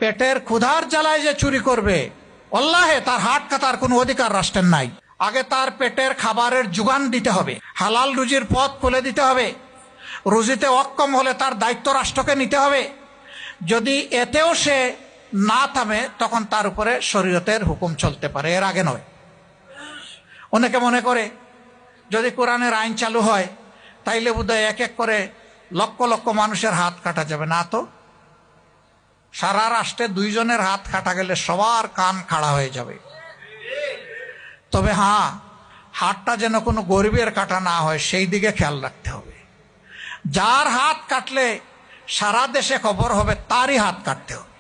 পেটের ক্ষুধার জ্বালায় যে চুরি করবে, আল্লাহে তার হাত কাটার কোনো অধিকার রাষ্ট্রের নাই। আগে তার পেটের খাবারের যোগান দিতে হবে, হালাল রুজির পথ খুলে দিতে হবে। রুজিতে অক্ষম হলে তার দায়িত্ব রাষ্ট্রকে নিতে হবে। যদি এতেও সে না থামে তখন তার উপরে শরীয়তের হুকুম চলতে পারে, এর আগে নয়। অনেকে মনে করে যদি কোরআনের আইন চালু হয় তাইলে বোধহয় এক এক করে লক্ষ লক্ষ মানুষের হাত কাটা যাবে। না তো, সারা রাষ্ট্রে 2 জনের হাত কাটা গেলে সবার কান খাড়া হয়ে যাবে। তবে হ্যাঁ, হাতটা যেন কোনো গরিবের কাটা না হয় সেই দিকে খেয়াল রাখতে হবে। যার হাত কাটলে সারা দেশে খবর হবে তারই হাত কাটতে হবে।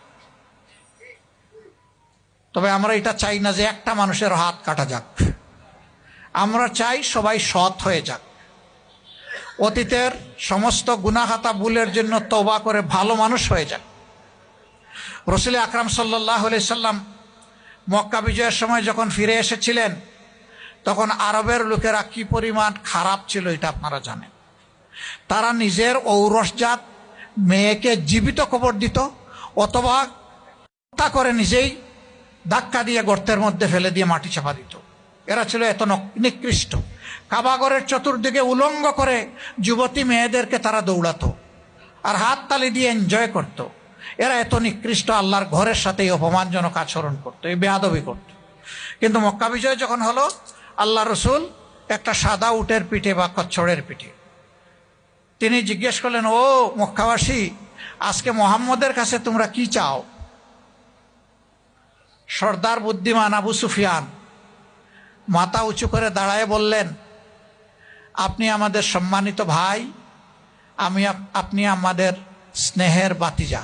তবে আমরা এটা চাই না যে একটা মানুষের হাত কাটা যাক, আমরা চাই সবাই সৎ হয়ে যাক, অতীতের সমস্ত গুনাহাতা ভুলের জন্য তওবা করে ভালো মানুষ হয়ে যাক। রাসূল আকরাম সাল্লাল্লাহু আলাইহি সাল্লাম মক্কা বিজয়ের সময় যখন ফিরে এসেছিলেন তখন আরবের লোকেরা কি পরিমাণ খারাপ ছিল এটা আপনারা জানেন। তারা নিজের ঔরসজাত মেয়েকে জীবিত কবর দিত অথবা হত্যা করে নিজেই ধাক্কা দিয়ে গর্তের মধ্যে ফেলে দিয়ে মাটি চাপা দিত। এরা ছিল এত নিকৃষ্ট। কাবাগরের চতুর্দিকে উলঙ্গ করে যুবতী মেয়েদেরকে তারা দৌড়াতো আর হাত তালি দিয়ে এনজয় করত। এরা এত নিকৃষ্ট, আল্লাহর ঘরের সাথে অপমানজনক আচরণ করতো, এই বেয়াদবি করত। কিন্তু মক্কা বিজয় যখন হলো, আল্লাহ রসুল একটা সাদা উটের পিঠে বা কচ্ছড়ের পিঠে, তিনি জিজ্ঞেস করলেন, ও মক্কাবাসী, আজকে মোহাম্মদের কাছে তোমরা কি চাও? সর্দার বুদ্ধিমান আবু সুফিয়ান মাথা উঁচু করে দাঁড়ায় বললেন, আপনি আমাদের সম্মানিত ভাই, আপনি আমাদের স্নেহের বাতিজা,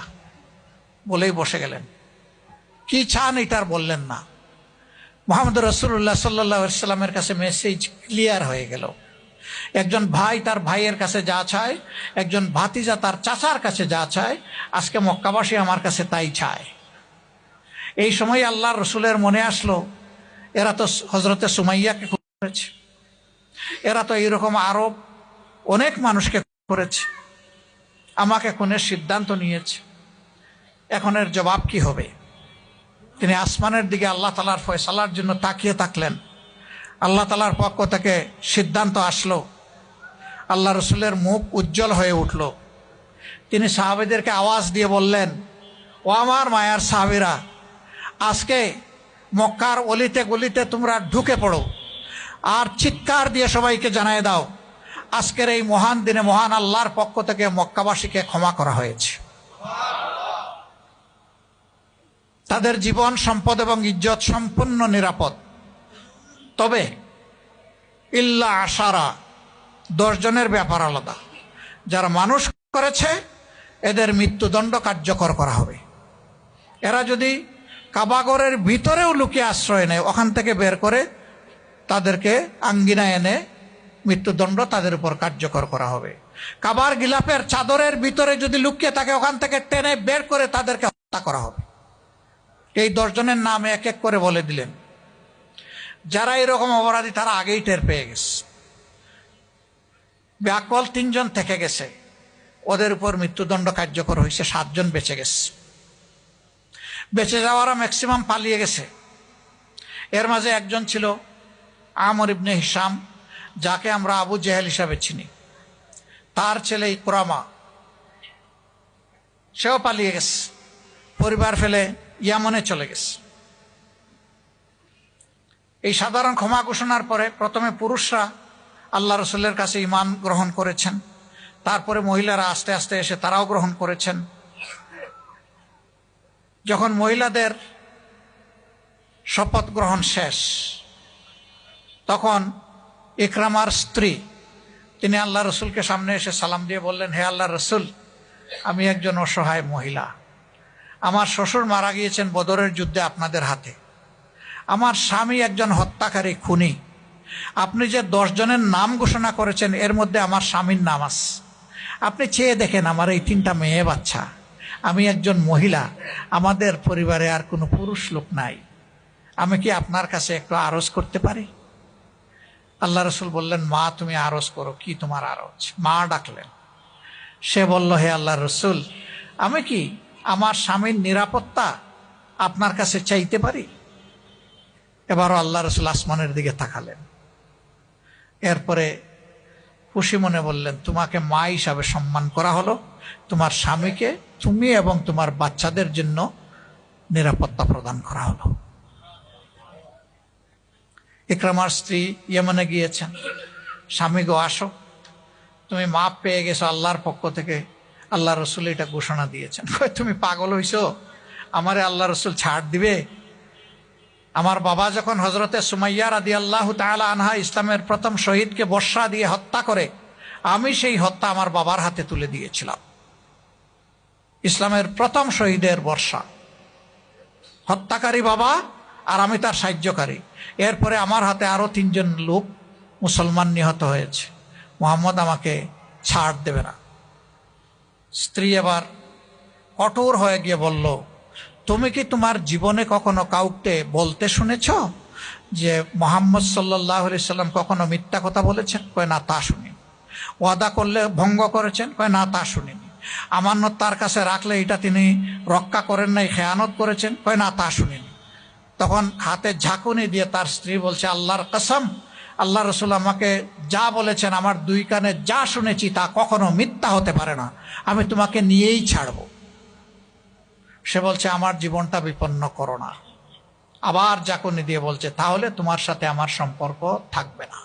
বলেই বসে গেলেন। কি চান এটার বললেন না। মুহাম্মদ রাসূলুল্লাহ সাল্লাল্লাহু আলাইহি সাল্লামের কাছে মেসেজ ক্লিয়ার হয়ে গেল। একজন ভাই তার ভাইয়ের কাছে যা চায়, একজন ভাতিজা তার চাচার কাছে যা চায়, আজকে মক্কাবাসী আমার কাছে তাই চায়। এই সময় আল্লাহর রসুলের মনে আসলো, এরা তো হজরতে সুমাইয়াকে খুন করেছে, এরা তো এইরকম আরো অনেক মানুষকে করেছে, আমাকে খুনের সিদ্ধান্ত নিয়েছে, এখন এর জবাব কি হবে? তিনি আসমানের দিকে আল্লাহ তাআলার ফয়সালার জন্য তাকিয়ে থাকলেন। আল্লাহ তাআলার পক্ষ থেকে সিদ্ধান্ত আসলো। আল্লাহ রসুলের মুখ উজ্জ্বল হয়ে উঠল। তিনি সাহাবীদেরকে আওয়াজ দিয়ে বললেন, ও আমার মায়ার সাহাবীরা, আজকে মক্কার অলিতে গলিতে তোমরা ঢুকে পড়ো আর চিৎকার দিয়ে সবাইকে জানিয়ে দাও, আজকের এই মহান দিনে মহান আল্লাহর পক্ষ থেকে মক্কাবাসীকে ক্ষমা করা হয়েছে। তাদের জীবন, সম্পদ এবং ইজ্জত সম্পূর্ণ নিরাপদ। তবে ইল্লা আশারা, 10 জনের ব্যাপার আলাদা। যারা মানুষ করেছে এদের মৃত্যুদণ্ড কার্যকর করা হবে। এরা যদি কাবাগরের ভিতরেও লুকিয়ে আশ্রয় নেয়, ওখান থেকে বের করে তাদেরকে আঙ্গিনায় এনে মৃত্যুদণ্ড তাদের উপর কার্যকর করা হবে। কাবার গিলাফের চাদরের ভিতরে যদি লুকিয়ে থাকে, ওখান থেকে টেনে বের করে তাদেরকে হত্যা করা হবে। এই 10 জনের নাম এক এক করে বলে দিলেন। যারা এরকম অপরাধী তারা আগেই টের পেয়ে গেছে। ব্যাকল 3 জন থেকে গেছে, ওদের উপর মৃত্যুদণ্ড কার্যকর হয়েছে। 7 জন বেঁচে গেছে। বেঁচে যাওয়ারা ম্যাক্সিমাম পালিয়ে গেছে। এর মাঝে একজন ছিল আমর ইবনে হিশাম, যাকে আমরা আবু জেহেল হিসাবে চিনি। তার ছেলে ইকরামা, সেও পালিয়ে গেছে, পরিবার ফেলে ইয়ামনে চলে গেছে। এই সাধারণ ক্ষমা ঘোষণার পরে প্রথমে পুরুষরা আল্লাহ রসুলের কাছে ঈমান গ্রহণ করেছেন, তারপরে মহিলারা আস্তে আস্তে এসে তারাও গ্রহণ করেছেন। যখন মহিলাদের শপথ গ্রহণ শেষ, তখন ইকরামার স্ত্রী তিনি আল্লাহ রসুলকে সামনে এসে সালাম দিয়ে বললেন, হে আল্লাহ রসুল, আমি একজন অসহায় মহিলা, আমার শ্বশুর মারা গিয়েছেন বদরের যুদ্ধে আপনাদের হাতে, আমার স্বামী একজন হত্যাকারী খুনি, আপনি যে 10 জনের নাম ঘোষণা করেছেন এর মধ্যে আমার স্বামীর নাম আছে, আপনি চেয়ে দেখেন আমার এই 3টা মেয়ে বাচ্চা, আমি একজন মহিলা, আমাদের পরিবারে আর কোনো পুরুষ লোক নাই, আমি কি আপনার কাছে একটু আরজ করতে পারি? আল্লাহ রসুল বললেন, মা তুমি আরজ করো, কি তোমার আরজ? মা ডাকলেন। সে বলল, হে আল্লাহ রসুল, আমি কি আমার স্বামীর নিরাপত্তা আপনার কাছে চাইতে পারি? এবারও আল্লাহ রসুল আসমানের দিকে তাকালেন, এরপরে খুশি মনে বললেন, তোমাকে মা হিসাবে সম্মান করা হলো, তোমার স্বামীকে তুমি এবং তোমার বাচ্চাদের জন্য নিরাপত্তা প্রদান করা হলো। ইকরামার স্ত্রী ইয়েমেনে গিয়েছেন, স্বামী গো আসো, তুমি মাপ পেয়ে গেছো আল্লাহর পক্ষ থেকে, আল্লাহ রসুল এটা ঘোষণা দিয়েছেন। তুমি পাগল হইছো, আমারে আল্লাহ রসুল ছাড় দিবে? আমার বাবা যখন হজরতে সুমাইয়া রাদিয়াল্লাহু তাআলা আনহা ইসলামের প্রথম শহীদকে বর্ষা দিয়ে হত্যা করে, আমি সেই হত্যা আমার বাবার হাতে তুলে দিয়েছিলাম। ইসলামের প্রথম শহীদের বর্ষা, হত্যাকারী বাবা আর আমি তার সাহায্যকারী। এরপরে আমার হাতে আরো 3 জন লোক মুসলমান নিহত হয়েছে, মুহাম্মদ আমাকে ছাড় দেবে না। স্ত্রী এবার কঠোর হয়ে গিয়ে বলল, তুমি কি তোমার জীবনে কখনো কাউকে বলতে শুনেছ যে মুহাম্মদ সাল্লাল্লাহু আলাইহি সাল্লাম কখনো মিথ্যা কথা বলেছেন? কয় না, তা শুনিনি। ওয়াদা করলে ভঙ্গ করেছেন? কয় না, তা শুনিনি। আমানত তার কাছে রাখলে এটা তিনি রক্ষা করেন নাই, খেয়ানত করেছেন? কয় না, তা শুনিনি। তখন হাতে ঝাঁকুনি দিয়ে তার স্ত্রী বলছে, আল্লাহর কসম, আল্লাহ রসুল আমাকে যা বলেছেন, আমার 2 কানে যা শুনেছি তা কখনো মিথ্যা হতে পারে না, আমি তোমাকে নিয়েই ছাড়বো। সে বলছে, আমার জীবনটা বিপন্ন করো না। আবার ঝাঁকুনি দিয়ে বলছে, তাহলে তোমার সাথে আমার সম্পর্ক থাকবে না।